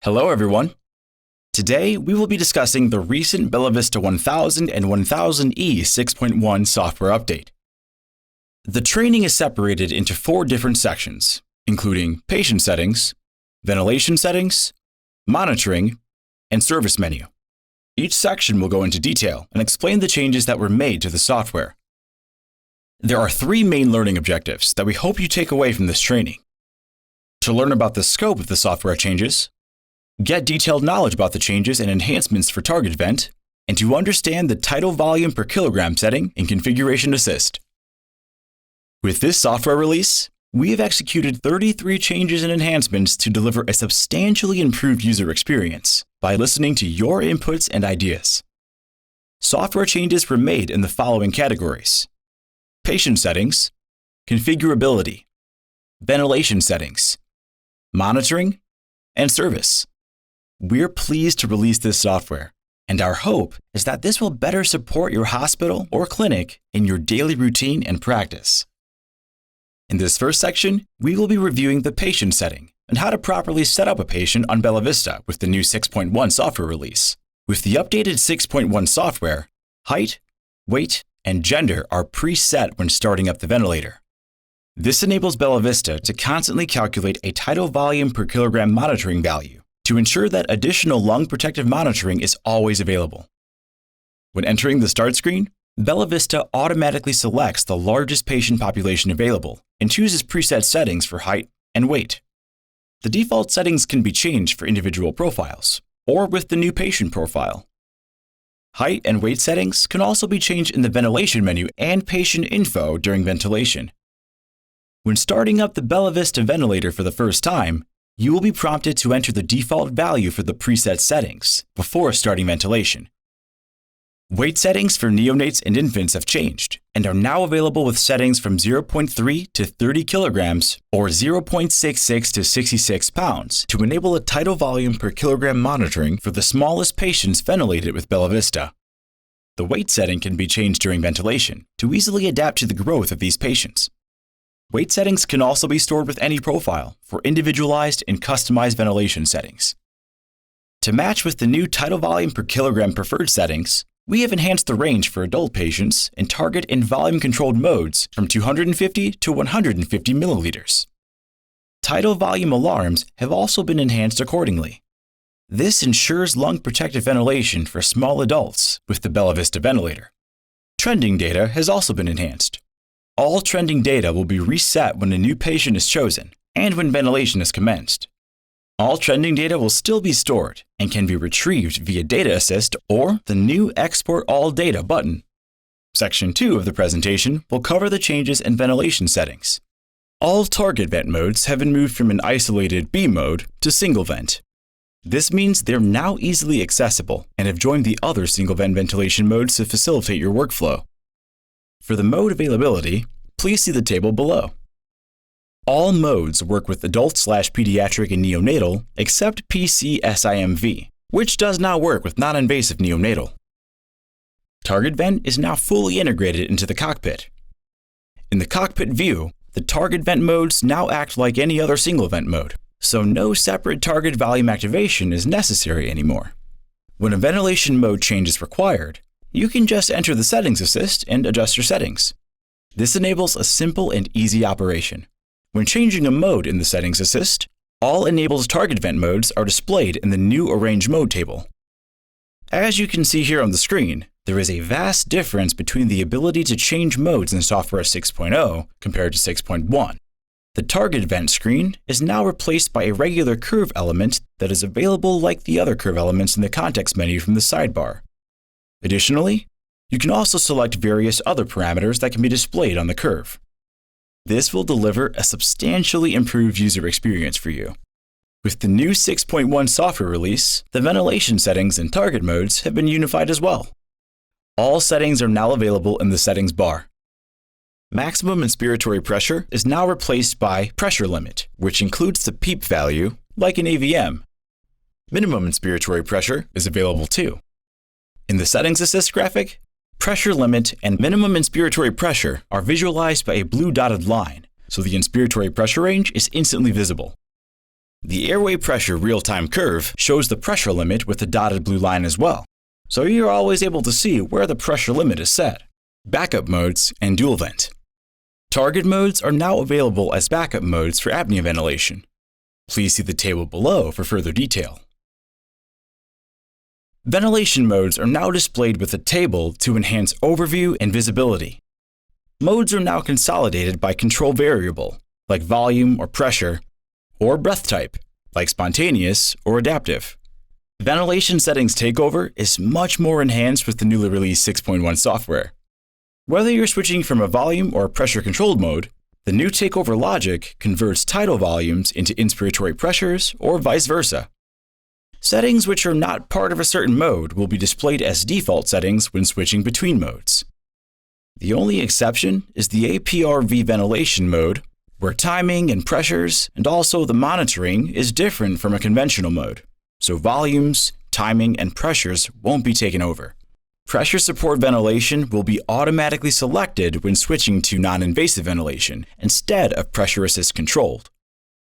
Hello, everyone. Today, we will be discussing the recent BellaVista 1000 and 1000E 6.1 software update. The training is separated into 4 different sections, including patient settings, ventilation settings, monitoring, and service menu. Each section will go into detail and explain the changes that were made to the software. There are 3 main learning objectives that we hope you take away from this training. To learn about the scope of the software changes, get detailed knowledge about the changes and enhancements for Target Vent, and to understand the tidal volume per kilogram setting in Configuration Assist. With this software release, we have executed 33 changes and enhancements to deliver a substantially improved user experience by listening to your inputs and ideas. Software changes were made in the following categories: patient settings, configurability, ventilation settings, monitoring, and service. We're pleased to release this software, and our hope is that this will better support your hospital or clinic in your daily routine and practice. In this first section, we will be reviewing the patient setting and how to properly set up a patient on BellaVista with the new 6.1 software release. With the updated 6.1 software, height, weight, and gender are preset when starting up the ventilator. This enables BellaVista to constantly calculate a tidal volume per kilogram monitoring value to ensure that additional lung protective monitoring is always available. When entering the start screen, BellaVista automatically selects the largest patient population available and chooses preset settings for height and weight. The default settings can be changed for individual profiles or with the new patient profile. Height and weight settings can also be changed in the ventilation menu and patient info during ventilation. When starting up the BellaVista ventilator for the first time, you will be prompted to enter the default value for the preset settings before starting ventilation. Weight settings for neonates and infants have changed and are now available with settings from 0.3 to 30 kilograms or 0.66 to 66 pounds to enable a tidal volume per kilogram monitoring for the smallest patients ventilated with BellaVista. The weight setting can be changed during ventilation to easily adapt to the growth of these patients. Weight settings can also be stored with any profile for individualized and customized ventilation settings. To match with the new tidal volume per kilogram preferred settings, we have enhanced the range for adult patients in target and volume-controlled modes from 250 to 150 milliliters. Tidal volume alarms have also been enhanced accordingly. This ensures lung protective ventilation for small adults with the BellaVista ventilator. Trending data has also been enhanced. All trending data will be reset when a new patient is chosen and when ventilation is commenced. All trending data will still be stored and can be retrieved via Data Assist or the new Export All Data button. Section 2 of the presentation will cover the changes in ventilation settings. All target vent modes have been moved from an isolated B mode to single vent. This means they're now easily accessible and have joined the other single vent ventilation modes to facilitate your workflow. For the mode availability, please see the table below. All modes work with adult/pediatric and neonatal except PCSIMV, which does not work with non-invasive neonatal. Target Vent is now fully integrated into the cockpit. In the cockpit view, the target vent modes now act like any other single vent mode, so no separate target volume activation is necessary anymore. When a ventilation mode change is required, you can just enter the Settings Assist and adjust your settings. This enables a simple and easy operation. When changing a mode in the Settings Assist, all enabled target vent modes are displayed in the new Arrange Mode table. As you can see here on the screen, there is a vast difference between the ability to change modes in Software 6.0 compared to 6.1. The target vent screen is now replaced by a regular curve element that is available like the other curve elements in the context menu from the sidebar. Additionally, you can also select various other parameters that can be displayed on the curve. This will deliver a substantially improved user experience for you. With the new 6.1 software release, the ventilation settings and target modes have been unified as well. All settings are now available in the settings bar. Maximum inspiratory pressure is now replaced by pressure limit, which includes the PEEP value, like in AVM. Minimum inspiratory pressure is available too. In the Settings Assist graphic, pressure limit and minimum inspiratory pressure are visualized by a blue dotted line, so the inspiratory pressure range is instantly visible. The airway pressure real-time curve shows the pressure limit with the dotted blue line as well, so you're always able to see where the pressure limit is set. Backup modes and dual vent. Target modes are now available as backup modes for apnea ventilation. Please see the table below for further detail. Ventilation modes are now displayed with a table to enhance overview and visibility. Modes are now consolidated by control variable, like volume or pressure, or breath type, like spontaneous or adaptive. Ventilation settings takeover is much more enhanced with the newly released 6.1 software. Whether you're switching from a volume or a pressure-controlled mode, the new takeover logic converts tidal volumes into inspiratory pressures or vice versa. Settings which are not part of a certain mode will be displayed as default settings when switching between modes. The only exception is the APRV ventilation mode, where timing and pressures and also the monitoring is different from a conventional mode, so volumes, timing, and pressures won't be taken over. Pressure support ventilation will be automatically selected when switching to non-invasive ventilation instead of pressure assist controlled.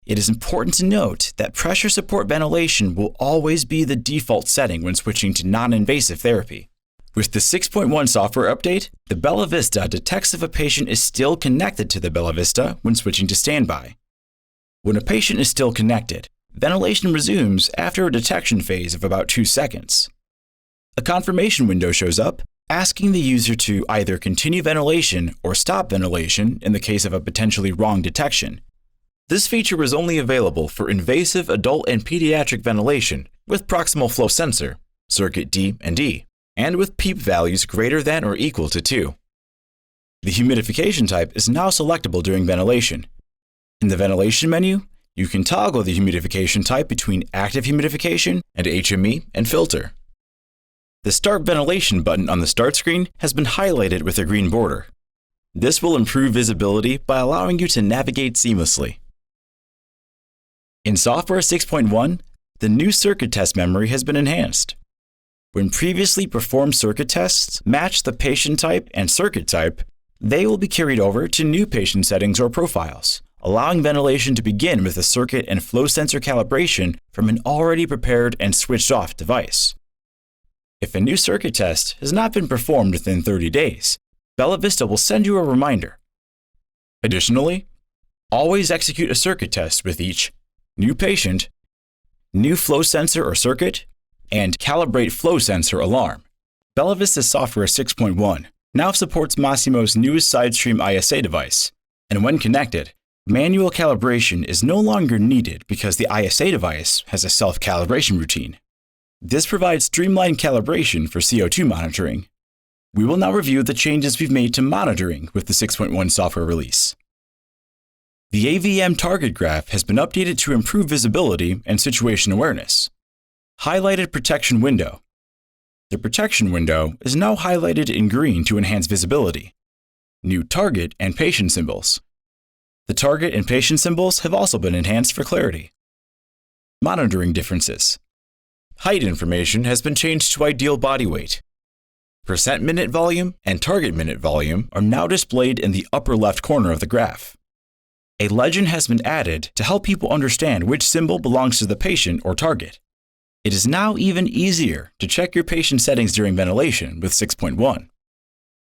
It is important to note that pressure support ventilation will always be the default setting when switching to non-invasive therapy. With the 6.1 software update, the Bella Vista detects if a patient is still connected to the Bella Vista when switching to standby. When a patient is still connected, ventilation resumes after a detection phase of about 2 seconds. A confirmation window shows up, asking the user to either continue ventilation or stop ventilation in the case of a potentially wrong detection. This feature is only available for invasive adult and pediatric ventilation with proximal flow sensor, circuit D and E, and with PEEP values greater than or equal to 2. The humidification type is now selectable during ventilation. In the ventilation menu, you can toggle the humidification type between active humidification and HME and filter. The Start Ventilation button on the start screen has been highlighted with a green border. This will improve visibility by allowing you to navigate seamlessly. In Software 6.1, the new circuit test memory has been enhanced. When previously performed circuit tests match the patient type and circuit type, they will be carried over to new patient settings or profiles, allowing ventilation to begin with a circuit and flow sensor calibration from an already prepared and switched off device. If a new circuit test has not been performed within 30 days, Bella Vista will send you a reminder. Additionally, always execute a circuit test with each new patient, new flow sensor or circuit, and calibrate flow sensor alarm. Bella Vista Software 6.1 now supports Masimo's newest SideStream ISA device, and when connected, manual calibration is no longer needed because the ISA device has a self-calibration routine. This provides streamlined calibration for CO2 monitoring. We will now review the changes we've made to monitoring with the 6.1 software release. The AVM target graph has been updated to improve visibility and situation awareness. Highlighted protection window. The protection window is now highlighted in green to enhance visibility. New target and patient symbols. The target and patient symbols have also been enhanced for clarity. Monitoring differences. Height information has been changed to ideal body weight. Percent minute volume and target minute volume are now displayed in the upper left corner of the graph. A legend has been added to help people understand which symbol belongs to the patient or target. It is now even easier to check your patient settings during ventilation with 6.1.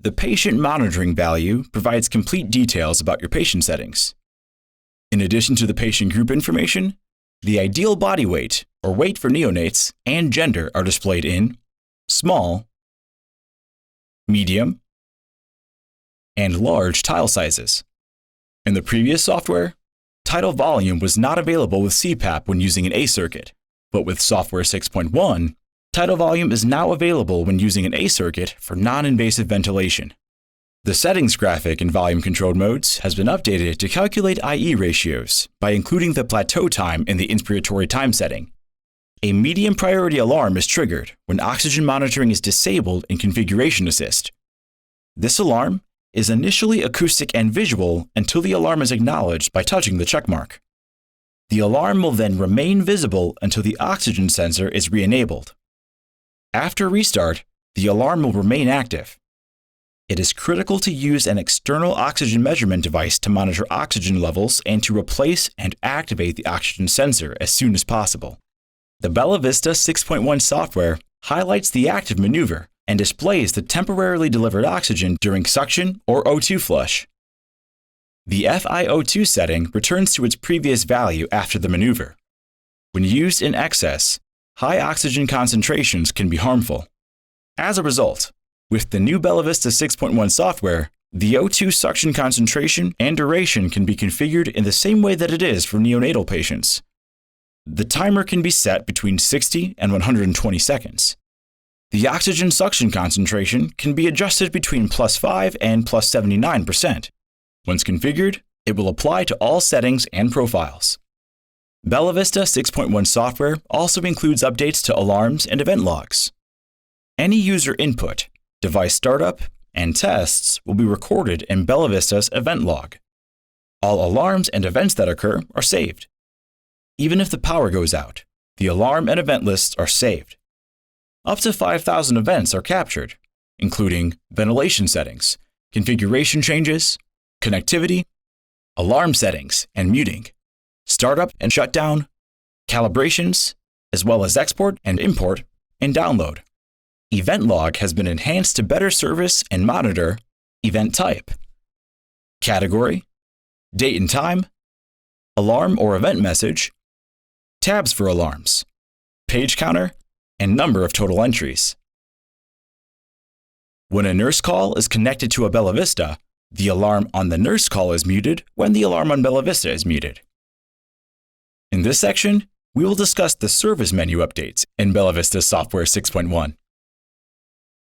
The patient monitoring value provides complete details about your patient settings. In addition to the patient group information, the ideal body weight, or weight for neonates, and gender are displayed in small, medium, and large tile sizes. In the previous software, tidal volume was not available with CPAP when using an A circuit, but with Software 6.1, tidal volume is now available when using an A circuit for non-invasive ventilation. The settings graphic in volume-controlled modes has been updated to calculate IE ratios by including the plateau time in the inspiratory time setting. A medium priority alarm is triggered when oxygen monitoring is disabled in Configuration Assist. This alarm is initially acoustic and visual until the alarm is acknowledged by touching the checkmark. The alarm will then remain visible until the oxygen sensor is re-enabled. After restart, the alarm will remain active. It is critical to use an external oxygen measurement device to monitor oxygen levels and to replace and activate the oxygen sensor as soon as possible. The Bella Vista 6.1 software highlights the active maneuver and displays the temporarily delivered oxygen during suction or O2 flush. The FiO2 setting returns to its previous value after the maneuver. When used in excess, high oxygen concentrations can be harmful. As a result, with the new Bella Vista 6.1 software, the O2 suction concentration and duration can be configured in the same way that it is for neonatal patients. The timer can be set between 60 and 120 seconds. The oxygen suction concentration can be adjusted between +5 and +79%. Once configured, it will apply to all settings and profiles. Bella Vista 6.1 software also includes updates to alarms and event logs. Any user input, device startup, and tests will be recorded in Bella Vista's event log. All alarms and events that occur are saved. Even if the power goes out, the alarm and event lists are saved. Up to 5,000 events are captured, including ventilation settings, configuration changes, connectivity, alarm settings and muting, startup and shutdown, calibrations, as well as export and import and download. Event log has been enhanced to better service and monitor event type, category, date and time, alarm or event message, tabs for alarms, page counter, and number of total entries. When a nurse call is connected to a Bella Vista, the alarm on the nurse call is muted when the alarm on Bella Vista is muted. In this section, we will discuss the service menu updates in Bella Vista Software 6.1.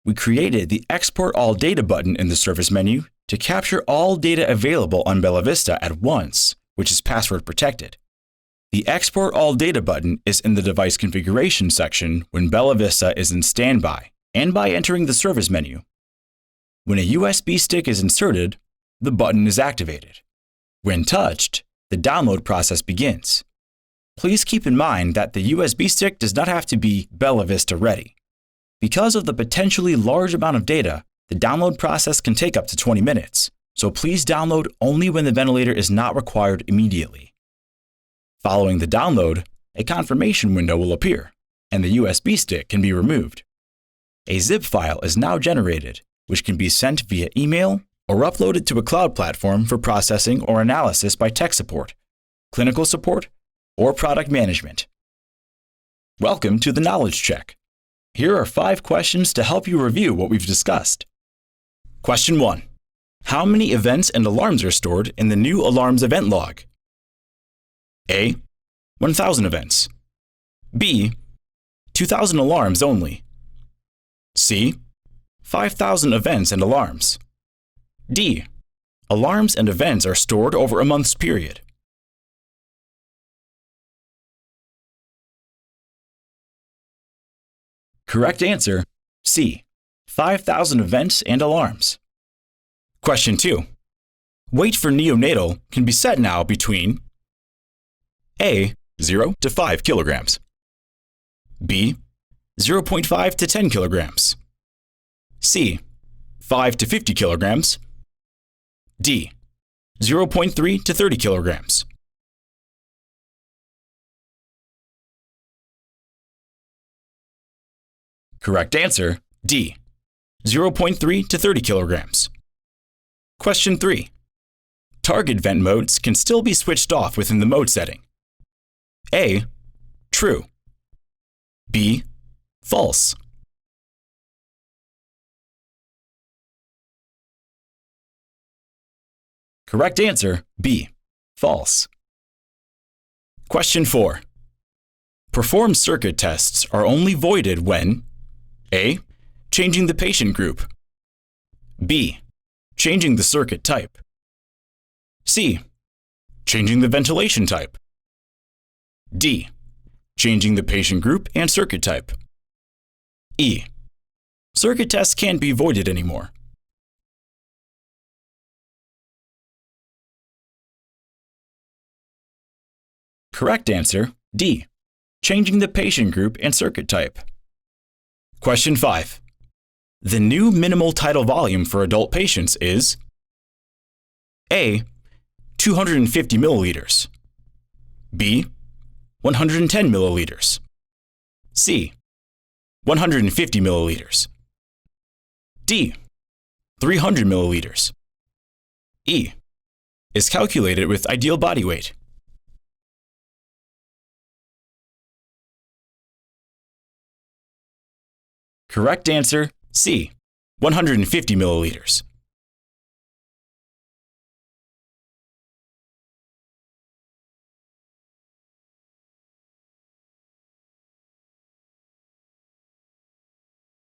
We created the Export All Data button in the service menu to capture all data available on Bella Vista at once, which is password protected. The Export All Data button is in the device configuration section when Bella Vista is in standby and by entering the service menu. When a USB stick is inserted, the button is activated. When touched, the download process begins. Please keep in mind that the USB stick does not have to be Bella Vista ready. Because of the potentially large amount of data, the download process can take up to 20 minutes, so please download only when the ventilator is not required immediately. Following the download, a confirmation window will appear, and the USB stick can be removed. A zip file is now generated, which can be sent via email or uploaded to a cloud platform for processing or analysis by tech support, clinical support, or product management. Welcome to the Knowledge Check. Here are 5 questions to help you review what we've discussed. Question 1. How many events and alarms are stored in the new alarms event log? A. 1,000 events. B. 2,000 alarms only. C. 5,000 events and alarms. D. Alarms and events are stored over a month's period. Correct answer, C. 5,000 events and alarms. Question 2. Weight for neonatal can be set now between A. 0 to 5 kilograms. B. 0.5 to 10 kilograms. C. 5 to 50 kilograms. D. 0.3 to 30 kilograms. Correct answer, D. 0.3 to 30 kilograms. Question 3. Target vent modes can still be switched off within the mode setting. A. True. B. False. Correct answer, B. False. Question 4. Performed circuit tests are only voided when A. Changing the patient group. B. Changing the circuit type. C. Changing the ventilation type. D. Changing the patient group and circuit type. E. Circuit tests can't be voided anymore. Correct answer, D. Changing the patient group and circuit type. Question 5. The new minimal tidal volume for adult patients is A. 250 milliliters, B. 110 milliliters, C. 150 milliliters, D. 300 milliliters, E. is calculated with ideal body weight. Correct answer, C. 150 milliliters.